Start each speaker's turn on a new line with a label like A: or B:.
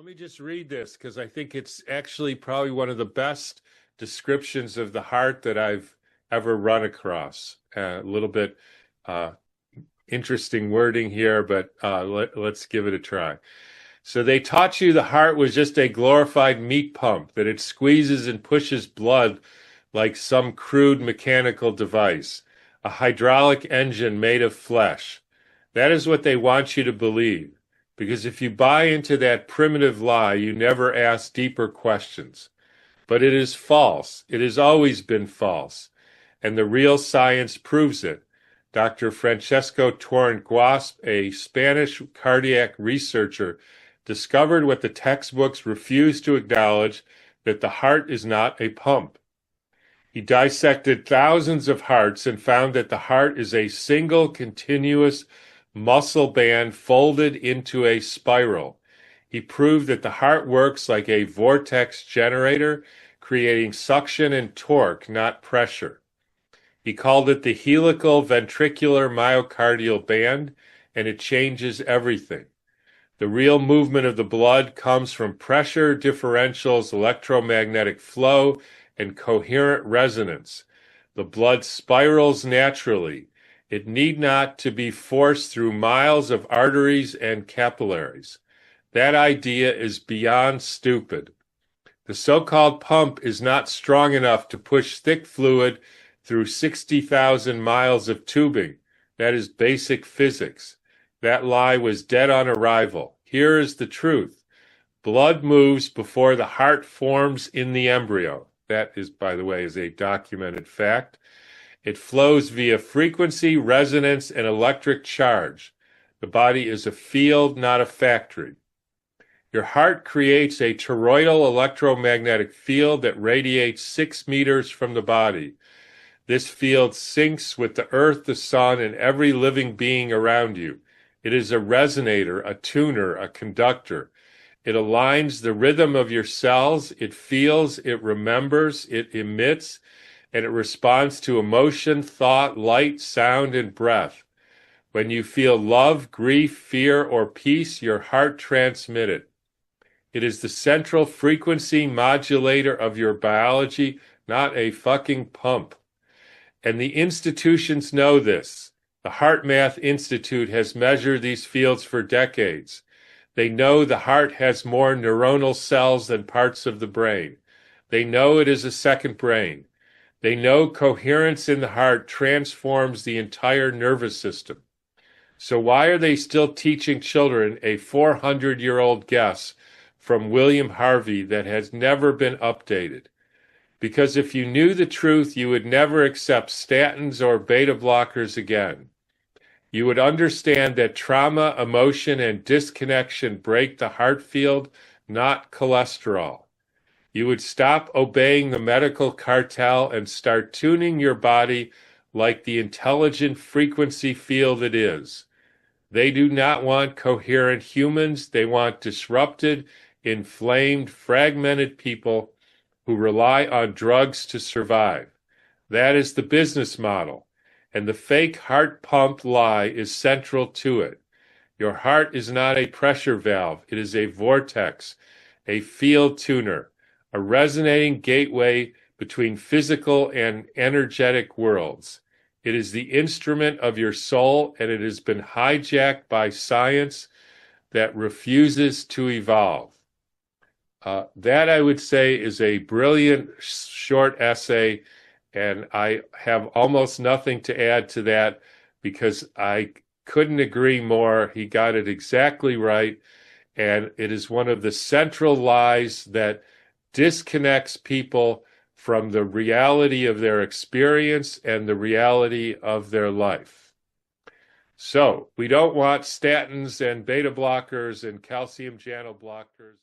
A: Let me just read this because I think it's actually probably one of the best descriptions of the heart that I've ever run across. A little bit interesting wording here, but let's give it a try. So they taught you the heart was just a glorified meat pump, that it squeezes and pushes blood like some crude mechanical device, a hydraulic engine made of flesh. That is what they want you to believe. Because if you buy into that primitive lie, you never ask deeper questions. But it is false. It has always been false. And the real science proves it. Dr. Francesco Torrenguasp, a Spanish cardiac researcher, discovered what the textbooks refuse to acknowledge, that the heart is not a pump. He dissected thousands of hearts and found that the heart is a single continuous muscle band folded into a spiral. He proved that the heart works like a vortex generator, creating suction and torque, not pressure. He called it the helical ventricular myocardial band, and it changes everything. The real movement of the blood comes from pressure differentials, electromagnetic flow, and coherent resonance. The blood spirals naturally. It need not to be forced through miles of arteries and capillaries. That idea is beyond stupid. The so-called pump is not strong enough to push thick fluid through 60,000 miles of tubing. That is basic physics. That lie was dead on arrival. Here is the truth. Blood moves before the heart forms in the embryo. That is, by the way, is a documented fact. It flows via frequency, resonance, and electric charge. The body is a field, not a factory. Your heart creates a toroidal electromagnetic field that radiates 6 meters from the body. This field syncs with the earth, the sun, and every living being around you. It is a resonator, a tuner, a conductor. It aligns the rhythm of your cells. It feels, it remembers, it emits, and it responds to emotion, thought, light, sound, and breath. When you feel love, grief, fear, or peace, your heart transmits it. It is the central frequency modulator of your biology, not a fucking pump. And the institutions know this. The Heart Math Institute has measured these fields for decades. They know the heart has more neuronal cells than parts of the brain. They know it is a second brain. They know coherence in the heart transforms the entire nervous system. So why are they still teaching children a 400-year-old guess from William Harvey that has never been updated? Because if you knew the truth, you would never accept statins or beta blockers again. You would understand that trauma, emotion, and disconnection break the heart field, not cholesterol. You would stop obeying the medical cartel and start tuning your body like the intelligent frequency field it is. They do not want coherent humans. They want disrupted, inflamed, fragmented people who rely on drugs to survive. That is the business model. And the fake heart pump lie is central to it. Your heart is not a pressure valve. It is a vortex, a field tuner, a resonating gateway between physical and energetic worlds. It is the instrument of your soul, and it has been hijacked by science that refuses to evolve. That, I would say, is a brilliant short essay. And I have almost nothing to add to that because I couldn't agree more. He got it exactly right. And it is one of the central lies that disconnects people from the reality of their experience and the reality of their life. So we don't want statins and beta blockers and calcium channel blockers.